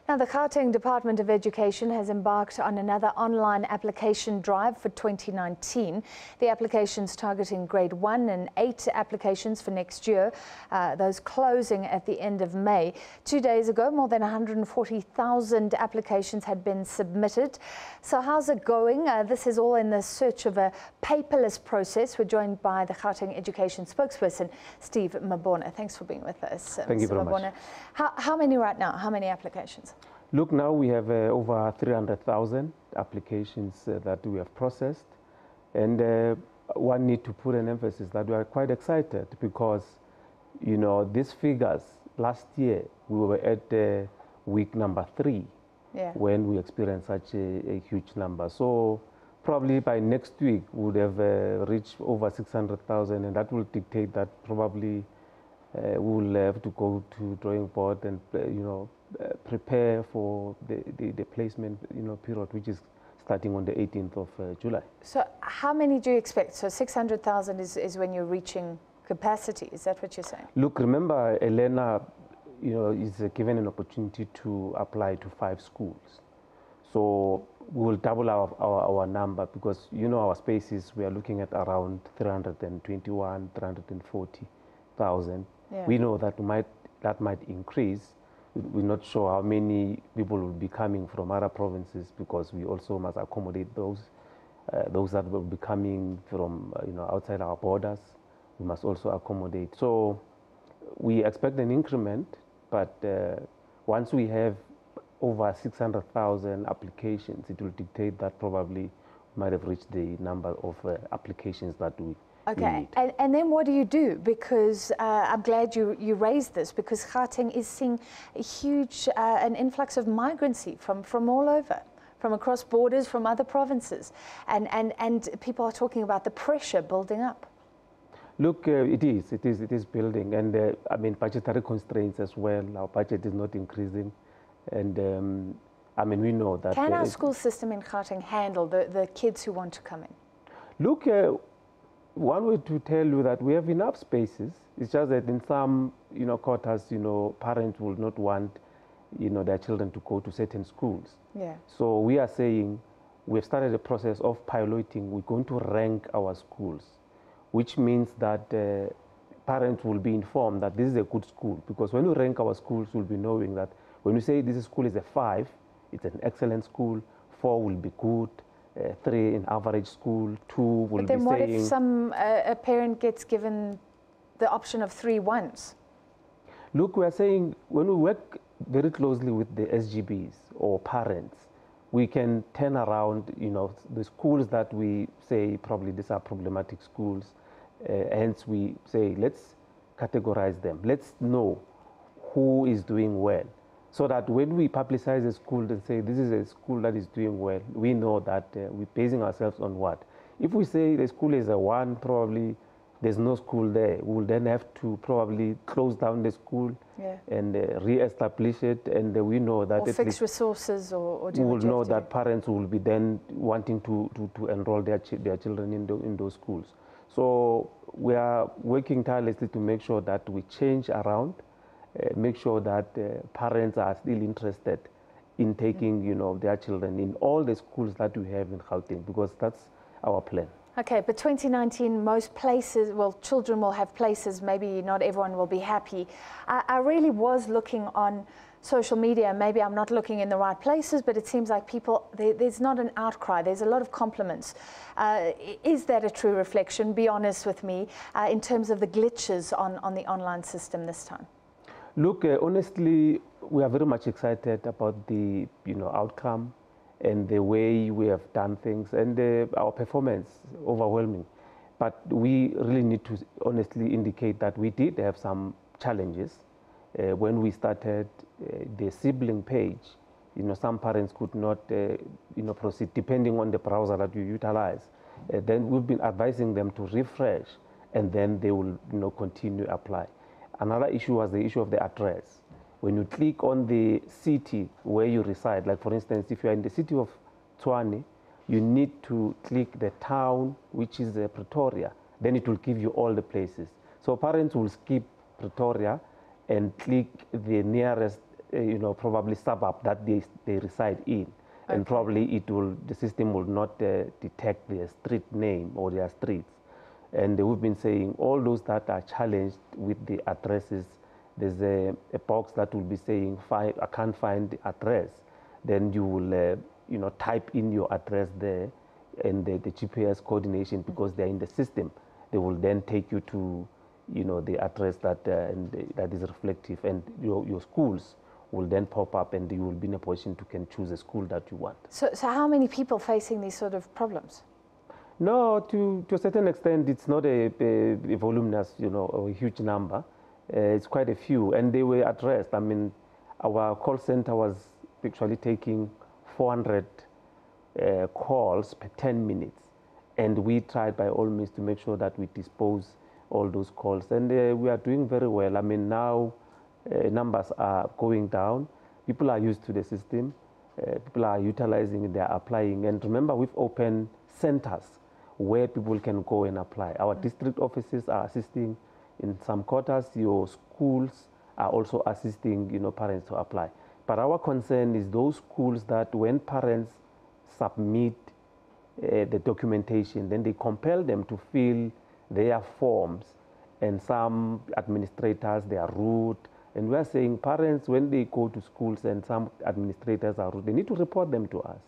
Now, the Gauteng Department of Education has embarked on another online application drive for 2019. The applications targeting grade 1 and 8 applications for next year, those closing at the end of May. 2 days ago, more than 140,000 applications had been submitted. So how's it going? This is all in the search of a paperless process. We're joined by the Gauteng Education spokesperson, Steve Mabona. Thanks for being with us, Thank you very Mabona. much. How many right now? How many applications? Look, now we have over 300,000 applications that we have processed, and one need to put an emphasis that we are quite excited because, you know, these figures, last year we were at week number 3 when we experienced such a huge number. So probably by next week we would have reached over 600,000, and that will dictate that probably we will have to go to drawing board and prepare for the placement period, which is starting on the 18th of July. So how many do you expect? So 600,000 is when you're reaching capacity. Is that what you're saying? Look, remember, Elena, is given an opportunity to apply to 5 schools. So we will double our number because, our spaces, we are looking at around 321, 340,000. Yeah. We know that might increase. We're not sure how many people will be coming from other provinces because we also must accommodate those that will be coming from outside our borders. We must also accommodate. So we expect an increment, but once we have over 600,000 applications, it will dictate that probably we might have reached the number of applications that we Okay, and then what do you do? Because I'm glad you raised this, because Gauteng is seeing a huge an influx of migrancy from all over, from across borders, from other provinces, and people are talking about the pressure building up. Look, it is building, and I mean, budgetary constraints as well. Our budget is not increasing, and I mean, we know that. Can our school system in Gauteng handle the kids who want to come in? Look. One way to tell you that we have enough spaces. It's just that in some, quarters, parents will not want, their children to go to certain schools. Yeah. So we are saying we've started a process of piloting. We're going to rank our schools, which means that parents will be informed that this is a good school. Because when we rank our schools, we'll be knowing that when we say this school is a 5, it's an excellent school, 4 will be good, 3 in average school, 2 will be saying... But then what if a parent gets given the option of 3 ones? Look, we are saying when we work very closely with the SGBs or parents, we can turn around, the schools that we say probably these are problematic schools. Hence we say, let's categorize them. Let's know who is doing well. So that when we publicize a school and say this is a school that is doing well, we know that we're basing ourselves on what. If we say the school is a 1, probably there's no school there. We will then have to probably close down the school and re-establish it, and we know that... Or fix resources or do we will know that parents will be then wanting to enroll their children in those schools. So we are working tirelessly to make sure that we change around, make sure that parents are still interested in taking, their children in all the schools that we have in Gauteng, because that's our plan. Okay, but 2019, most places, well, children will have places, maybe not everyone will be happy. I really was looking on social media, maybe I'm not looking in the right places, but it seems like people, there's not an outcry, there's a lot of compliments. Is that a true reflection? Be honest with me, in terms of the glitches on the online system this time. Look, honestly, we are very much excited about the outcome and the way we have done things, and our performance overwhelming. But we really need to honestly indicate that we did have some challenges when we started the sibling page. Some parents could not proceed depending on the browser that you utilize. Then we've been advising them to refresh, and then they will continue apply. Another issue was the issue of the address. When you click on the city where you reside, like for instance, if you are in the city of Tshwane, you need to click the town, which is Pretoria. Then it will give you all the places. So parents will skip Pretoria and click the nearest probably suburb that they reside in. Okay. And probably the system will not detect their street name or their streets. And we've been saying all those that are challenged with the addresses, there's a box that will be saying, I can't find the address. Then you will, type in your address there and the GPS coordination, because they're in the system. They will then take you to, the address that is reflective, and your schools will then pop up, and you will be in a position to can choose a school that you want. So how many people facing these sort of problems? No, to a certain extent, it's not a voluminous, or a huge number. It's quite a few, and they were addressed. I mean, our call center was actually taking 400 calls per 10 minutes. And we tried by all means to make sure that we dispose all those calls. And we are doing very well. I mean, now numbers are going down. People are used to the system. People are utilizing it, they are applying. And remember, we've opened centers where people can go and apply. Our district offices are assisting in some quarters. Your schools are also assisting, parents to apply. But our concern is those schools that when parents submit the documentation, then they compel them to fill their forms, and some administrators, they are rude. And we are saying parents, when they go to schools and some administrators are rude, they need to report them to us.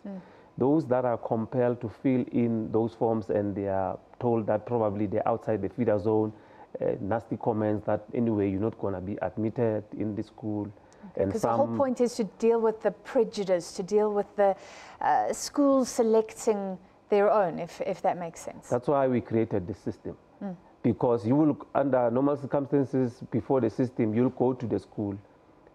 Those that are compelled to fill in those forms and they are told that probably they're outside the feeder zone, nasty comments that anyway you're not going to be admitted in the school. Because the whole point is to deal with the prejudice, to deal with the schools selecting their own, if that makes sense. That's why we created this system. Because you will, under normal circumstances, before the system, you'll go to the school,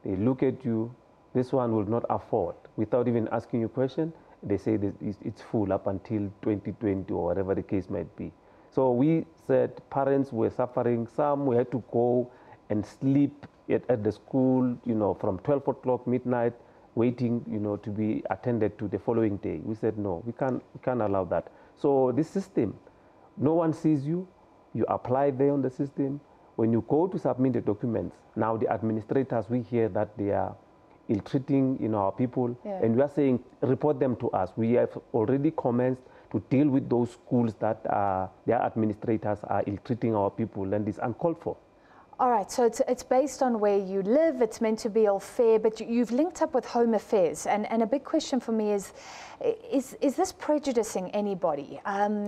they look at you, this one will not afford, without even asking you a question, they say that it's full up until 2020 or whatever the case might be. So we said parents were suffering, some we had to go and sleep at the school, from 12 o'clock midnight, waiting, to be attended to the following day. We said, no, we can't allow that. So this system, no one sees you, you apply there on the system. When you go to submit the documents, now the administrators, we hear that they are ill-treating, our people, and we are saying, report them to us. We have already commenced to deal with those schools that their administrators are ill-treating our people, and it's uncalled for. All right, so it's based on where you live. It's meant to be all fair, but you've linked up with Home Affairs, and a big question for me is this prejudicing anybody?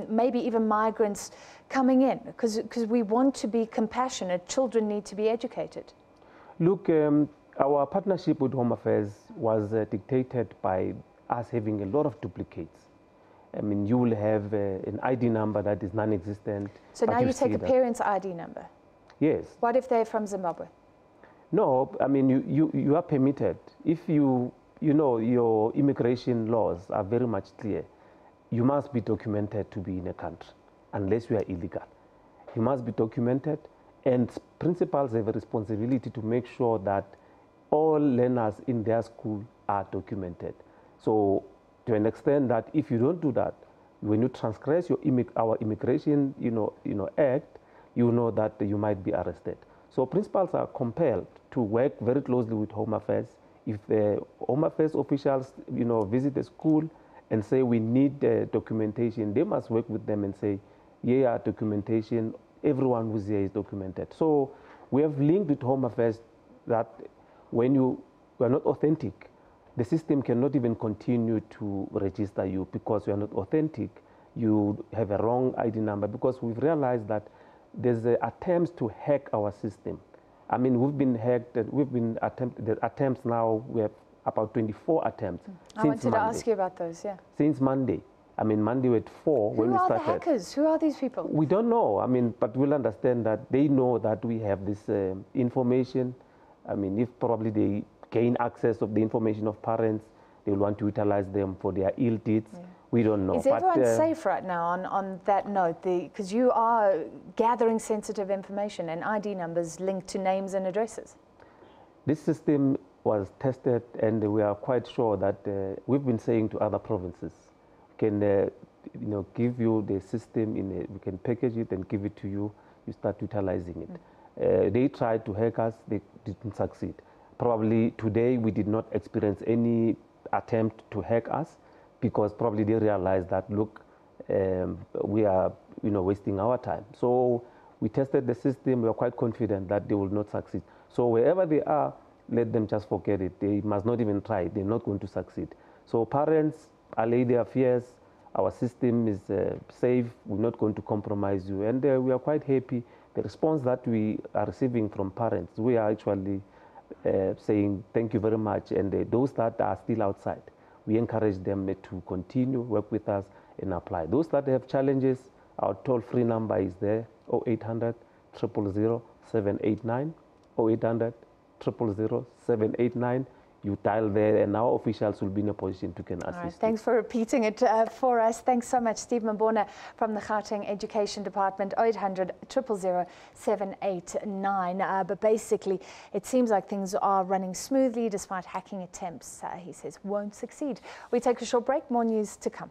Maybe even migrants coming in, because we want to be compassionate. Children need to be educated. Look, our partnership with Home Affairs was dictated by us having a lot of duplicates. I mean, you will have an ID number that is non-existent. So now you take a parent's ID number? Yes. What if they're from Zimbabwe? No, I mean, you are permitted. If your immigration laws are very much clear. You must be documented to be in a country, unless you are illegal. You must be documented, and principals have a responsibility to make sure that all learners in their school are documented. So to an extent that if you don't do that, when you transgress our immigration act, you know that you might be arrested. So principals are compelled to work very closely with Home Affairs. If Home Affairs officials visit the school and say we need documentation, they must work with them and say, yeah, documentation, everyone who's here is documented. So we have linked with Home Affairs that when you are not authentic, the system cannot even continue to register you because you are not authentic. You have a wrong ID number, because we've realized that there's attempts to hack our system. I mean, we've been hacked, the attempts now, we have about 24 attempts. I wanted to ask you about those, yeah. Since Monday. I mean, Monday at 4 when we started. Who are the hackers? Who are these people? We don't know. I mean, but we'll understand that they know that we have this information. I mean, if probably they gain access of the information of parents, they will want to utilize them for their ill deeds. Yeah. We don't know. Is everyone safe right now on that note? Because you are gathering sensitive information and ID numbers linked to names and addresses. This system was tested, and we are quite sure that we've been saying to other provinces, we can give you the system, we can package it and give it to you, you start utilizing it. They tried to hack us, they didn't succeed. Probably today we did not experience any attempt to hack us, because probably they realized that, look, we are wasting our time. So we tested the system. We are quite confident that they will not succeed. So wherever they are, let them just forget it. They must not even try. They're not going to succeed. So parents, allay their fears. Our system is safe. We're not going to compromise you. And we are quite happy. The response that we are receiving from parents, we are actually saying thank you very much. And those that are still outside, we encourage them to continue, work with us and apply. Those that have challenges, our toll-free number is there, 0800 000 789, 0800 000 789. You dial there and our officials will be in a position to can assist. All right, thanks for repeating it for us. Thanks so much, Steve Mabona from the Gauteng Education Department, 0800 000 789. But basically, it seems like things are running smoothly despite hacking attempts, he says, won't succeed. We take a short break, more news to come.